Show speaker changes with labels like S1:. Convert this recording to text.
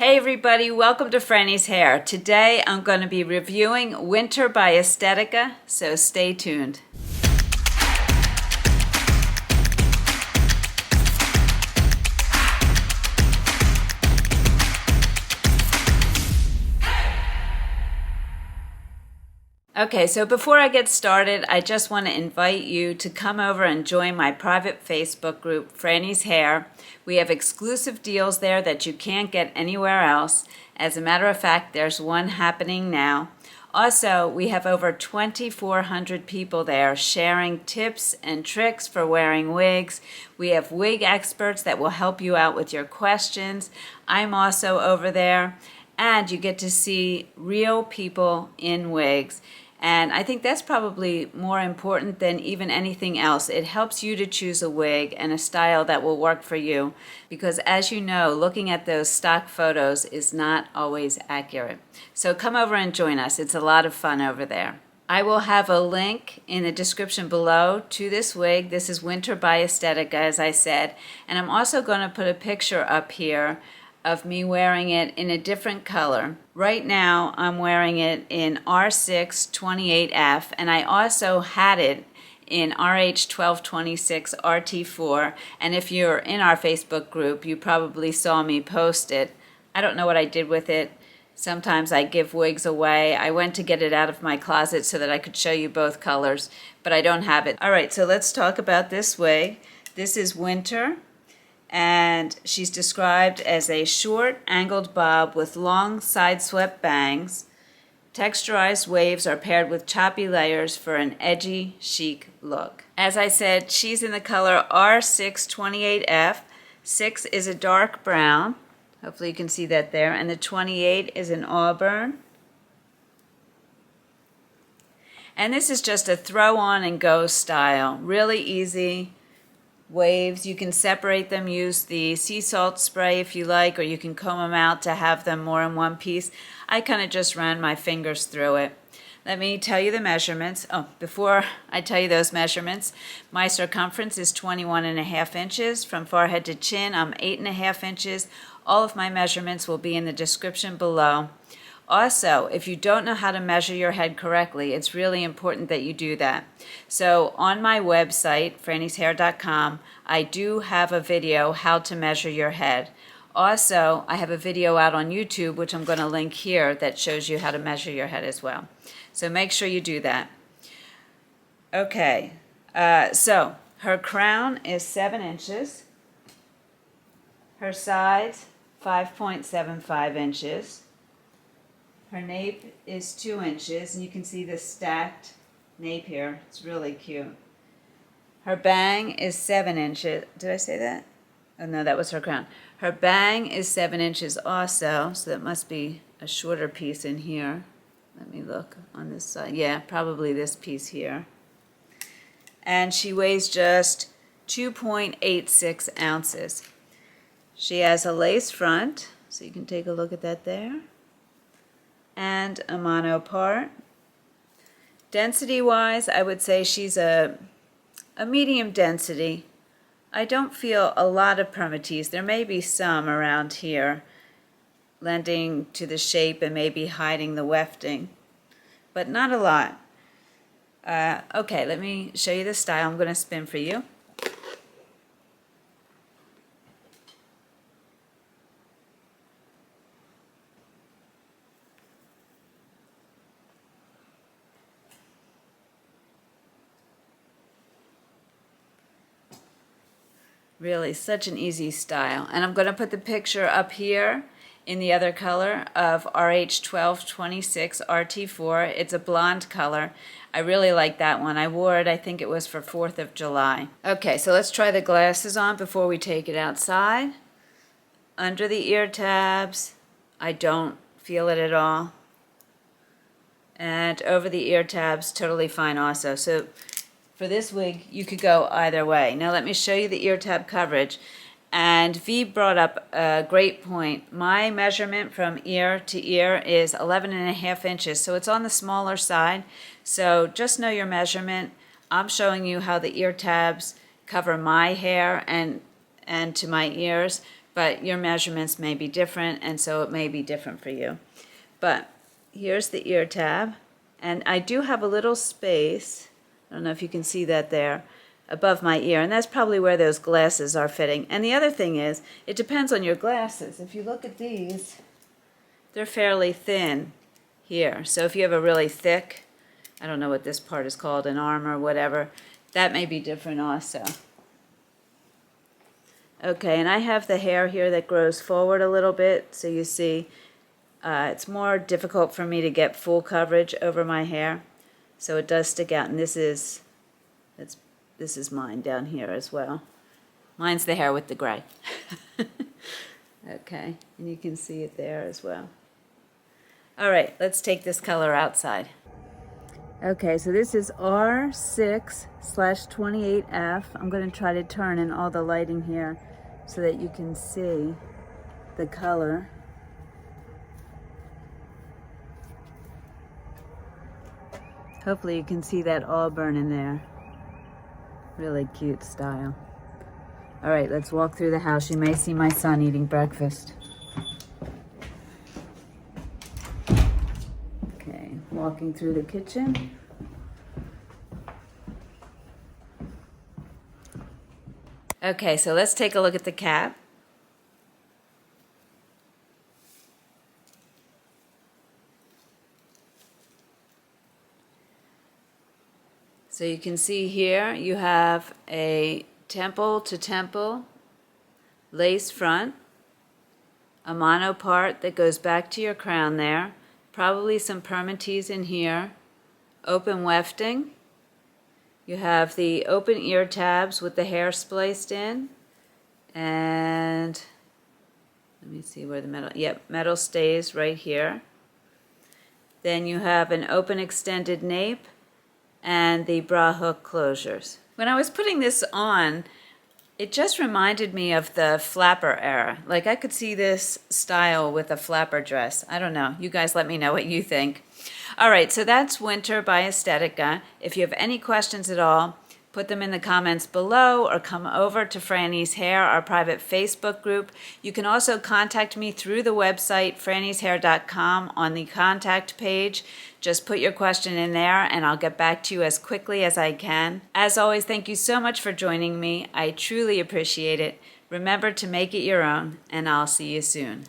S1: Hey everybody, welcome to Frannie's Hair. Today I'm going to be reviewing Wynter by Estetica, so stay tuned. Okay, so before I get started, I just want to invite you to come over and join my private Facebook group, Frannie's Hair. We have exclusive deals there that you can't get anywhere else. As a matter of fact, there's one happening now. Also, we have over 2,400 people there sharing tips and tricks for wearing wigs. We have wig experts that will help you out with your questions. I'm also over there, and you get to see real people in wigs. And I think that's probably more important than even anything else. It helps you to choose a wig and a style that will work for you. Because as you know, looking at those stock photos is not always accurate. So come over and join us. It's a lot of fun over there. I will have a link in the description below to this wig. This is Wynter by Estetica, as I said. And I'm also going to put a picture up here of me wearing it in a different color. Right now I'm wearing it in R6 28F, and I also had it in RH1226 RT4, and if you're in our Facebook group you probably saw me post it. I don't know what I did with it. Sometimes I give wigs away. I went to get it out of my closet so that I could show you both colors, but I don't have it. Alright, so let's talk about this wig. This is Wynter, and she's described as a short angled bob with long side swept bangs. Texturized waves are paired with choppy layers for an edgy, chic look. As I said, she's in the color R6 28F. 6 is a dark brown. Hopefully you can see that there. And the 28 is an auburn. And this is just a throw on and go style. Really easy. Waves, you can separate them, use the sea salt spray if you like, or you can comb them out to have them more in one piece. I kind of just ran my fingers through it. Let me tell you the measurements. Oh, before I tell you those measurements, my circumference is 21.5 inches. From forehead to chin, I'm 8.5 inches. All of my measurements will be in the description below. Also, if you don't know how to measure your head correctly, it's really important that you do that. So on my website, frannieshair.com, I do have a video how to measure your head. Also, I have a video out on YouTube, which I'm going to link here, that shows you how to measure your head as well. So make sure you do that. Okay, so her crown is 7 inches. Her sides, 5.75 inches. Her nape is 2 inches, and you can see the stacked nape here. It's really cute. Her bang is 7 inches. Did I say that? Oh no, that was her crown. Her bang is 7 inches also, so that must be a shorter piece in here. Let me look on this side. Yeah, probably this piece here. And she weighs just 2.86 ounces. She has a lace front, so you can take a look at that there. And a mono part. Density-wise, I would say she's a medium density. I don't feel a lot of permatease. There may be some around here, lending to the shape and maybe hiding the wefting, but not a lot. Okay, let me show you the style. I'm going to spin for you. Really, such an easy style. And I'm going to put the picture up here in the other color of RH1226 RT4. It's a blonde color. I really like that one. I wore it, I think it was for 4th of July. Okay, so let's try the glasses on before we take it outside. Under the ear tabs, I don't feel it at all. And over the ear tabs, totally fine also. So for this wig, you could go either way. Now let me show you the ear tab coverage. And V brought up a great point. My measurement from ear to ear is 11.5 inches, so it's on the smaller side. So just know your measurement. I'm showing you how the ear tabs cover my hair and to my ears. but your measurements may be different, and so it may be different for you. But here's the ear tab, and I do have a little space, I don't know if you can see that there, above my ear, and that's probably where those glasses are fitting. And the other thing is, it depends on your glasses. If you look at these, they're fairly thin here. So if you have a really thick, I don't know what this part is called, an arm or whatever, that may be different also. Okay, and I have the hair here that grows forward a little bit, so you see it's more difficult for me to get full coverage over my hair, so it does stick out, and this is mine down here as well. Mine's the hair with the gray. Okay, and you can see it there as well. All right, let's take this color outside. Okay, so this is R6/28F. I'm going to try to turn in all the lighting here so that you can see the color. Hopefully you can see that auburn in there. Really cute style. All right, let's walk through the house. You may see my son eating breakfast. Okay, walking through the kitchen. Okay, so let's take a look at the cat. So you can see here you have a temple to temple lace front, a mono part that goes back to your crown there, probably some permatease in here, open wefting. You have the open ear tabs with the hair spliced in, and let me see where the metal, yep, metal stays right here. Then you have an open extended nape and the bra hook closures. When I was putting this on, it just reminded me of the flapper era. Like I could see this style with a flapper dress. I don't know. You guys let me know what you think. All right, so that's Wynter by Estetica. If you have any questions at all, put them in the comments below or come over to Frannie's Hair, our private Facebook group. You can also contact me through the website, frannieshair.com, on the contact page. Just put your question in there and I'll get back to you as quickly as I can. As always, thank you so much for joining me. I truly appreciate it. Remember to make it your own, and I'll see you soon.